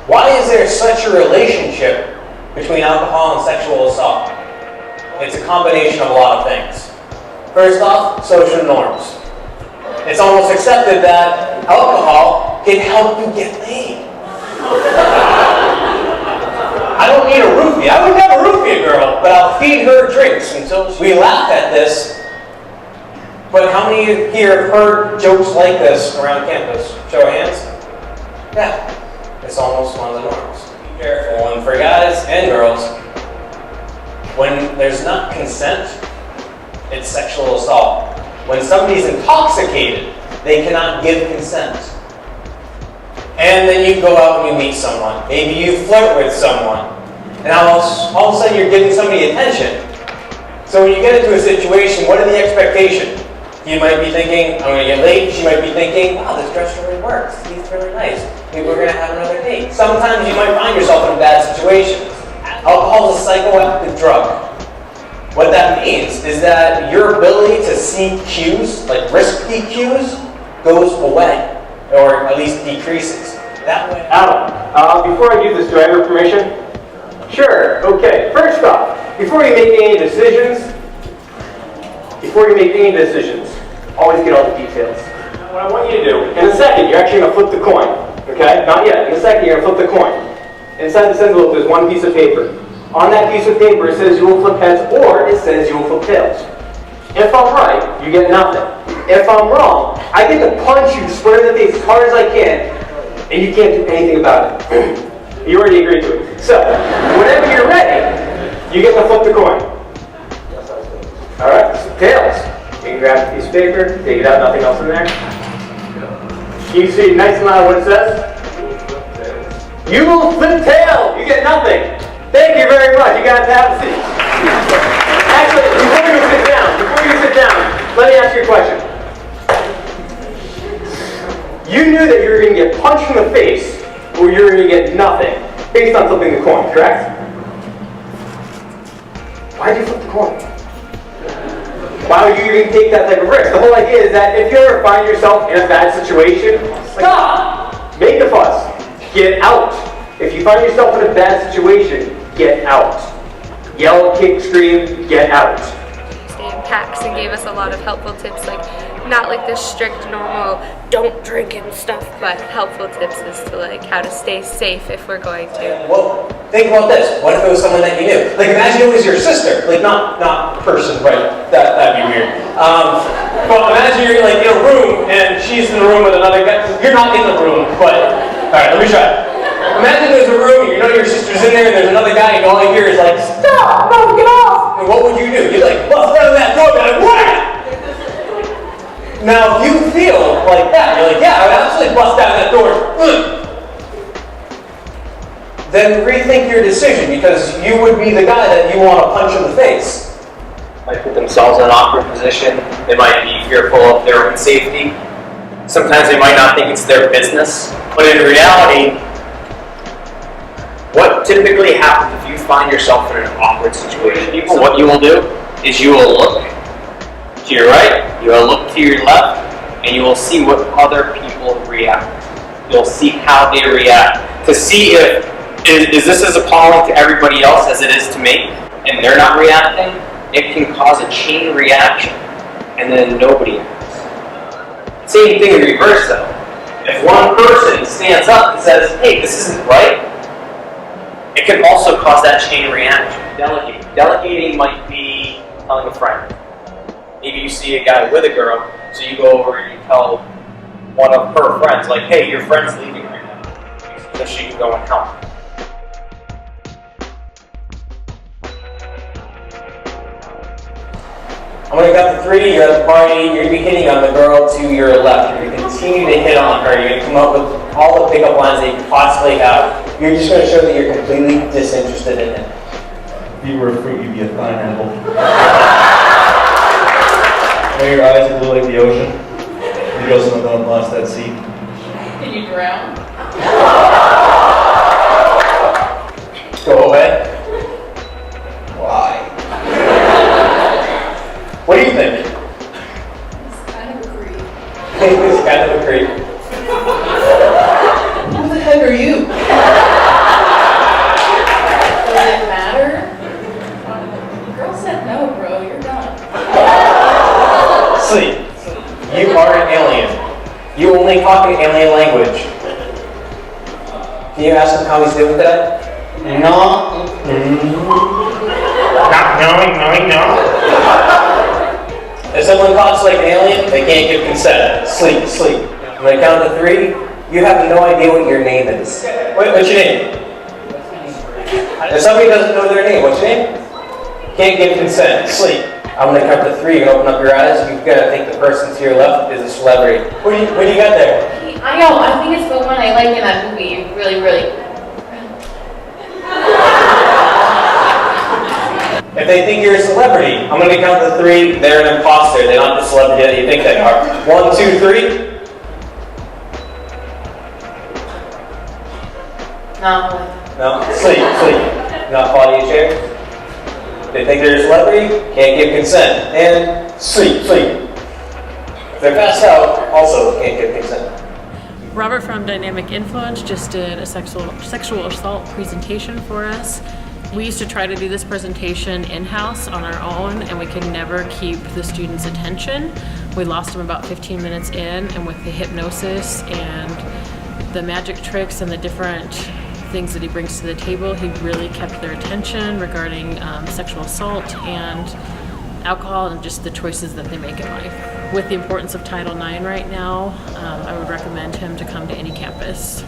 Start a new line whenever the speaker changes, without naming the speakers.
Why is there such a relationship between alcohol and sexual assault? It's a combination of a lot of things. First off, social norms. It's almost accepted that alcohol can help you get laid. I don't need a roofie. I would never roofie a girl, but I'll feed her drinks until we laugh at this. But how many here have heard jokes like this around campus? Show of hands. Yeah, it's almost one of the norms. Be careful, and for guys and girls, when there's not consent, it's sexual assault. When somebody's intoxicated, they cannot give consent. And then you go out and you meet someone. Maybe you flirt with someone. And all of a sudden you're giving somebody attention. So when you get into a situation, what are the expectations? You might be thinking, I'm going to get late. She might be thinking, wow, this dress really works. He's really nice. Maybe we're going to have another date. Sometimes you might find yourself in a bad situation. Alcohol is a psychoactive drug. What that means is that your ability to see cues, like risky cues, goes away, or at least decreases. That way.
Adam, before I do this, do I have your permission? Sure. Okay. First off, before you make any decisions, always get all the details. What I want you to do, in a second, you're actually going to flip the coin. Okay? Not yet. In a second, you're going to flip the coin. Inside this envelope, there's one piece of paper. On that piece of paper, it says you will flip heads, or it says you will flip tails. If I'm right, you get nothing. If I'm wrong, I get to punch you square in the face as hard as I can, and you can't do anything about it. You already agreed to it. So, whenever you're ready, you get to flip the coin. Alright, so tails. You can grab a piece of paper, take it out, nothing else in there. Can you see nice and loud what it says? You will flip tail! You get nothing! Thank you very much. You guys have a seat. Actually, before you sit down, let me ask you a question. You knew that you were going to get punched in the face, or you were going to get nothing, based on flipping the coin, correct? Why did you flip the coin? Why would you even take that type of risk? The whole idea is that if you ever find yourself in a bad situation, stop! Make a fuss. Get out. If you find yourself in a bad situation, get out. Yell, kick, scream, get out.
Stay in packs and gave us a lot of helpful tips, like not like this strict normal don't drink and stuff, but helpful tips as to like how to stay safe if we're going to.
Well, think about this. What if it was someone that you knew? Like imagine it was your sister. Like not person, right? That'd be weird. But imagine you're like in a room and she's in the room with another guy. You're not in the room, but alright, let me try. Imagine there's a room, you know your sister's in there, and there's another guy, and all you hear is like, stop, no, get off! And what would you do? You'd like, bust out of that door, and what? Now, if you feel like that, you're like, yeah, I would absolutely bust out of that door. Then rethink your decision, because you would be the guy that you want to punch in the face.
Might put themselves in an awkward position. They might be fearful of their own safety. Sometimes they might not think it's their business. But in reality, what typically happens if you find yourself in an awkward situation? What you will do is you will look to your right, you will look to your left, and you will see what other people react. You'll see how they react. To see if, is this as appalling to everybody else as it is to me, and they're not reacting? It can cause a chain reaction, and then nobody acts. Same thing in reverse though. If one person stands up and says, hey, this isn't right, it can also cause that chain reaction. Delegating might be telling a friend. Maybe you see a guy with a girl, so you go over and you tell one of her friends, like, hey, your friend's leaving right now, so she can go and help.
I'm going to count to 3, you're at the party, you're going to be hitting on the girl to your left. You're going to continue to hit on her. You're going to come up with all the pickup lines that you can possibly have. You're just going to show that you're completely disinterested in it.
If you were a fruit, you'd be a pineapple. When your eyes are blue like the ocean, you go someone don't lost that seat.
Can you drown?
Go away. Why? What do you think?
It's kind of a creep.
It's kind of a creep.
Who the heck are you?
talking alien language. Can you ask him how he's doing today? No. No. If someone talks like an alien, they can't give consent. Sleep. When I count to 3, you have no idea what your name is. What's your name? If somebody doesn't know their name, what's your name? Can't give consent. Sleep. I'm going to count to 3. You're going to open up your eyes. You've got to think the person to your left is a celebrity. What do you got there?
I know, I think it's the one I like in that movie. Really.
If they think you're a celebrity, I'm going to count to 3. They're an imposter. They're not the celebrity that you think they are. 1, 2, 3. No. Sleep. Not fall to your chair. They think they're a celebrity, can't give consent. And sleep. If they're passed out, also can't give consent.
Robert from Dynamic Influence just did a sexual assault presentation for us. We used to try to do this presentation in-house on our own, and we could never keep the students' attention. We lost them about 15 minutes in, and with the hypnosis and the magic tricks and the different things that he brings to the table, he really kept their attention regarding sexual assault and alcohol and just the choices that they make in life. With the importance of Title IX right now, I would recommend him to come to any campus.